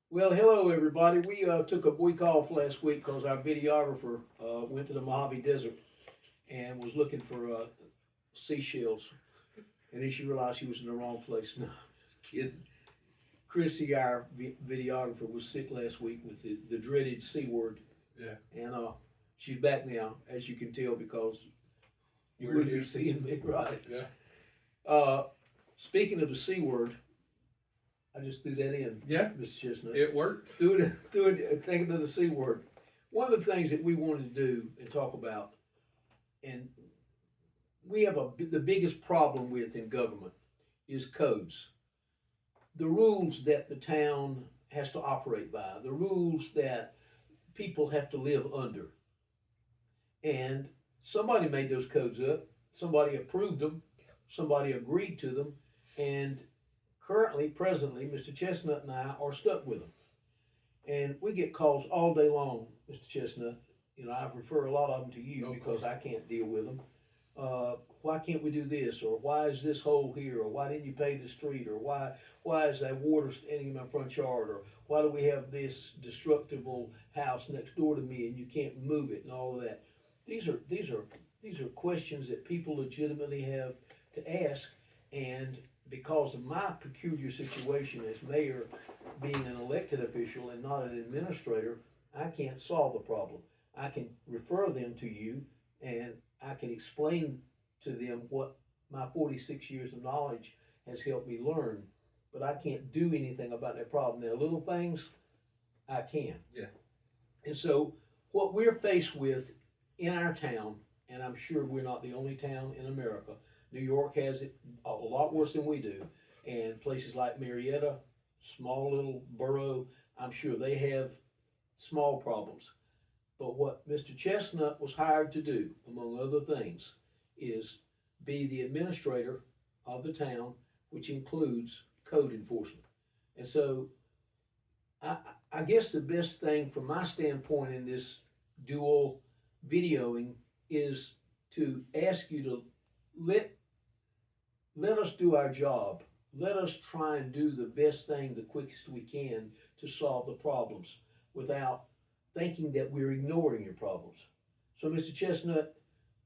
Well, hello everybody. We took a week off last week because our videographer went to the Mojave Desert and was looking for seashells, and then she realized she was in the wrong place. No, kidding. Chrissy, our videographer, was sick last week with the dreaded C word, Yeah, and she's back now, as you can tell, because you we're wouldn't be here. seeing me, right? Yeah, Uh, Speaking of the C word, I just threw that in, yeah, Mr. Chestnut. it worked. Thinking of the C word. One of the things that we wanted to do and talk about, and we have the biggest problem with in government, is codes. The rules that the town has to operate by, the rules that people have to live under. And somebody made those codes up, somebody approved them, somebody agreed to them, and presently, Mr. Chestnut and I are stuck with them. And we get calls all day long, Mr. Chestnut. You know, I refer a lot of them to you Of because course. I can't deal with them. Why can't we do this? Or why is this hole here? Or why didn't you pave the street? Or why is that water standing in my front yard? Or why do we have this destructible house next door to me and you can't move it and all of that? These are these are these are questions that people legitimately have to ask, and because of my peculiar situation as mayor, being an elected official and not an administrator, I can't solve the problem. I can refer them to you and I can explain to them what my 46 years of knowledge has helped me learn, but I can't do anything about that problem. Now, little things I can. Yeah, And so, what we're faced with in our town, and I'm sure we're not the only town in America, New York has it a lot worse than we do, and places like Marietta, small little borough, I'm sure they have small problems. But what Mr. Chestnut was hired to do, among other things, is be the administrator of the town, which includes code enforcement. And so I, I guess the best thing from my standpoint in this dual videoing is to ask you to let let us do our job. Let us try and do the best thing the quickest we can to solve the problems without thinking that we're ignoring your problems. So, Mr. Chestnut,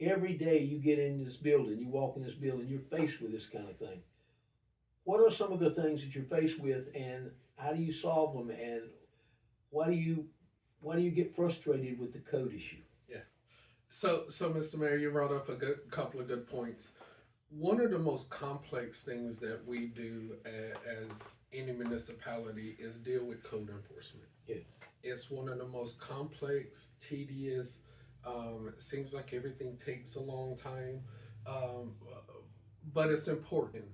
every day you get in this building, you walk in this building, you're faced with this kind of thing. What are some of the things that you're faced with, and how do you solve them, and why do you why do you get frustrated with the code issue? yeah. So, Mr. Mayor, you brought up a good couple of good points. One of the most complex things that we do as any municipality is deal with code enforcement. Yeah. It's one of the most complex, tedious. It seems like everything takes a long time, um, but it's important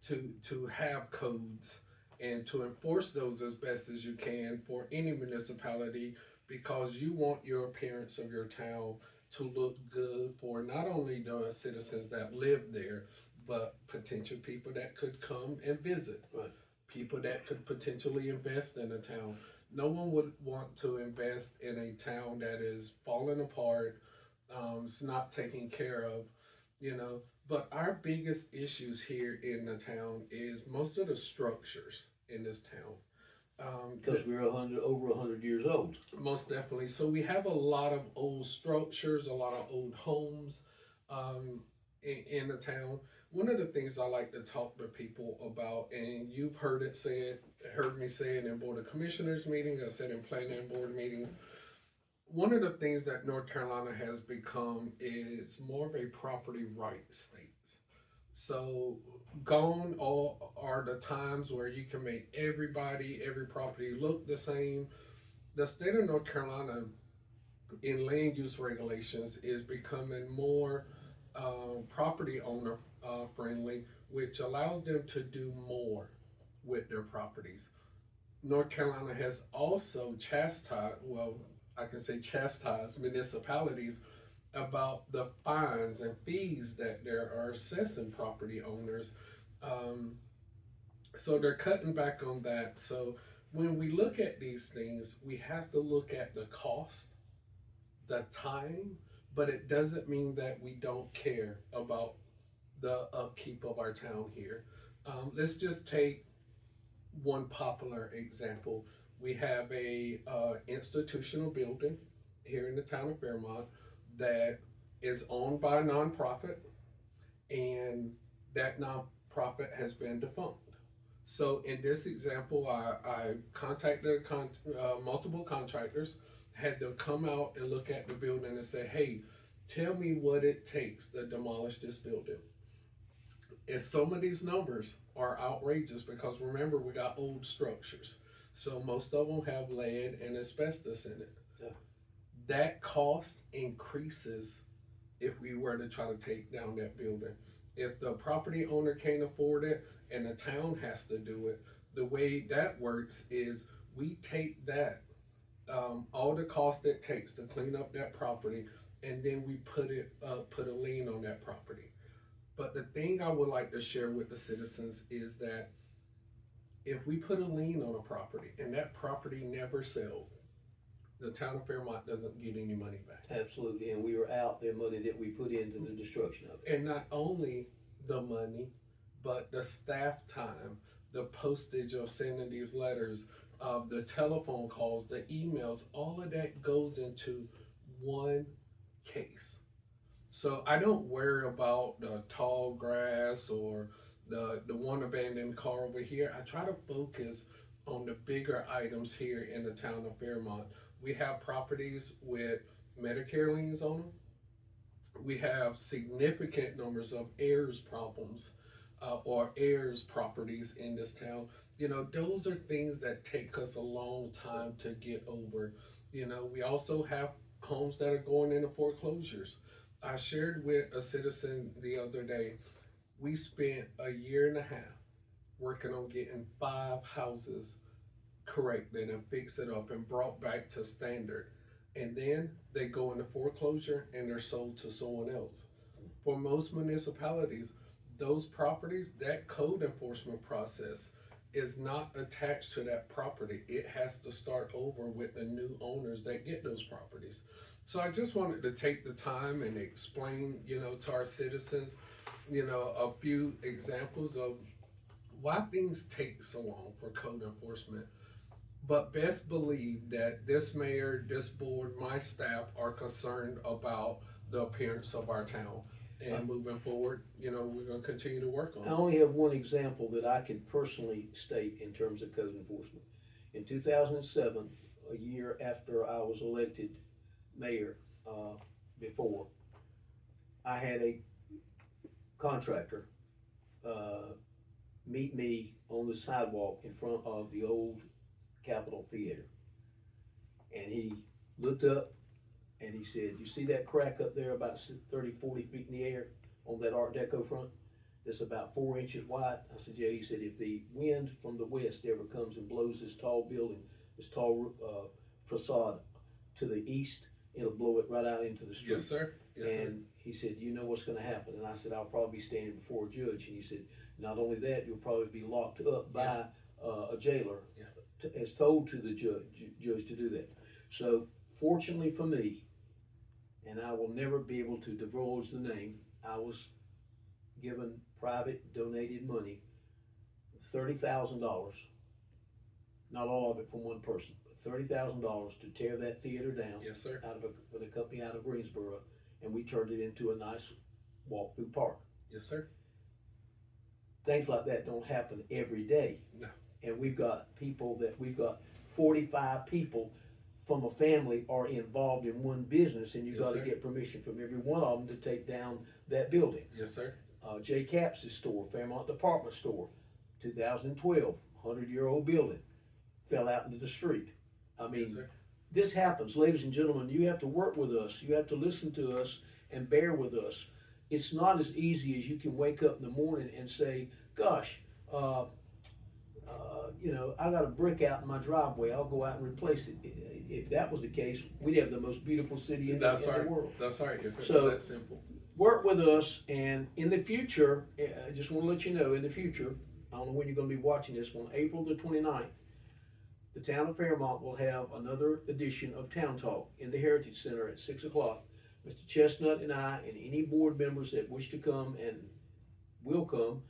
to have codes and to enforce those as best as you can for any municipality, because you want your appearance of your town to look good for not only the citizens that live there, but potential people that could come and visit, Right. people that could potentially invest in a town. No one would want to invest in a town that is falling apart, it's not taken care of, you know. But our biggest issues here in the town is most of the structures in this town. Because we're over 100 years old. Most definitely. So we have a lot of old structures, a lot of old homes in the town. One of the things I like to talk to people about, and you've heard me say it in Board of Commissioners meetings, I said in Planning Board meetings. One of the things that North Carolina has become is more of a property rights state. So gone all are the times where you can make every property look the same. The state of North Carolina in land use regulations is becoming more property owner friendly, which allows them to do more with their properties. North Carolina has also chastised municipalities about the fines and fees that there are assessing property owners. Um, so they're cutting back on that. So when we look at these things, we have to look at the cost, the time, but it doesn't mean that we don't care about the upkeep of our town here. Let's just take one popular example. We have a institutional building here in the town of Fairmont that is owned by a nonprofit, and that nonprofit has been defunct. So in this example, I contacted multiple contractors, had them come out and look at the building and say, hey, tell me what it takes to demolish this building. And some of these numbers are outrageous because remember, we got old structures. So most of them have lead and asbestos in it. Yeah. That cost increases if we were to try to take down that building. If the property owner can't afford it and the town has to do it, the way that works is we take that, all the cost it takes to clean up that property, and then we put a lien on that property. But the thing I would like to share with the citizens is that if we put a lien on a property and that property never sells, the town of Fairmont doesn't get any money back. Absolutely, and we were out the money that we put into the destruction of it. And not only the money, but the staff time, the postage of sending these letters, the telephone calls, the emails, all of that goes into one case. So I don't worry about the tall grass or the one abandoned car over here. I try to focus on the bigger items here in the town of Fairmont. We have properties with Medicare liens on them. We have significant numbers of heirs problems or heirs properties in this town. You know, those are things that take us a long time to get over. You know, we also have homes that are going into foreclosures. I shared with a citizen the other day, we spent a year and a half working on getting 5 houses corrected and fixed it up and brought back to standard. And then they go into foreclosure and they're sold to someone else. For most municipalities, those properties, that code enforcement process is not attached to that property. It has to start over with the new owners that get those properties. So I just wanted to take the time and explain, you know, to our citizens, you know, a few examples of why things take so long for code enforcement. But best believe that this mayor, this board, my staff are concerned about the appearance of our town. And moving forward, you know, we're going to continue to work on I it. only have one example that I can personally state in terms of code enforcement. In 2007, a year after I was elected mayor, before, I had a contractor meet me on the sidewalk in front of the old Capitol Theater. And he looked up and he said, you see that crack up there about 30, 40 feet in the air on that Art Deco front? That's about 4 inches wide. I said, yeah. He said, if the wind from the west ever comes and blows this tall building, this tall facade to the east, it'll blow it right out into the street. Yes, sir. Yes, and he said, you know what's gonna happen? And I said, I'll probably be standing before a judge. And he said, not only that, you'll probably be locked up by a jailer as told to the judge to do that. So fortunately for me, and I will never be able to divulge the name, I was given private donated money, $30,000, not all of it from one person, but $30,000 to tear that theater down. Yes, sir. With a company out of Greensboro, and we turned it into a nice walk-through park. Yes, sir. Things like that don't happen every day. No. And we've got 45 people from a family are involved in one business, and you've Yes, got to sir. get permission from every one of them to take down that building. Yes, sir. J. Capps' store, Fairmont Department Store, 2012, 100-year-old building, fell out into the street. I mean, Yes, sir. this happens, ladies and gentlemen. You have to work with us. You have to listen to us and bear with us. It's not as easy as you can wake up in the morning and say, gosh, you know, I got a brick out in my driveway. I'll go out and replace it. If that was the case, we'd have the most beautiful city in the world. That's right. If it So- was that simple. Work with us, and in the future, I just want to let you know, in the future, I don't know when you're going to be watching this, on April the 29th, the town of Fairmont will have another edition of Town Talk in the Heritage Center at 6 o'clock. Mr. Chestnut and I, and any board members that wish to come and will come,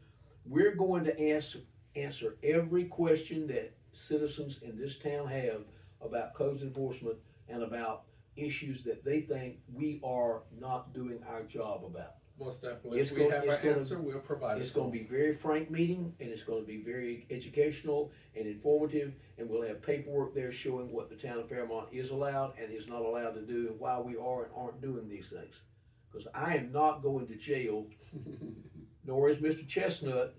we're going to answer every question that citizens in this town have about codes enforcement and about issues that they think we are not doing our job about. Most definitely. It's If we gonna- have it's an gonna- answer, we'll provide it. It's to gonna them. be a very frank meeting, and it's gonna be very educational and informative, and we'll have paperwork there showing what the town of Fairmont is allowed and is not allowed to do, and why we are and aren't doing these things. Cause I am not going to jail, nor is Mr. Chestnut,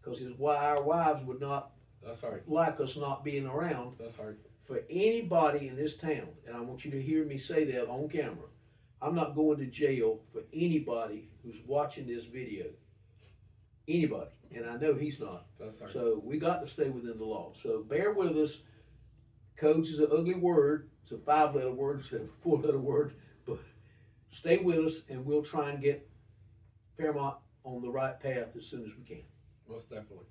cause our wives would not That's right. like us not being around. That's right. For anybody in this town, and I want you to hear me say that on camera, I'm not going to jail for anybody who's watching this video. Anybody, and I know he's not. That's right. So we got to stay within the law. So bear with us. Codes is an ugly word. It's a 5-letter word instead of a 4-letter word. But stay with us, and we'll try and get Fairmont on the right path as soon as we can. Most definitely.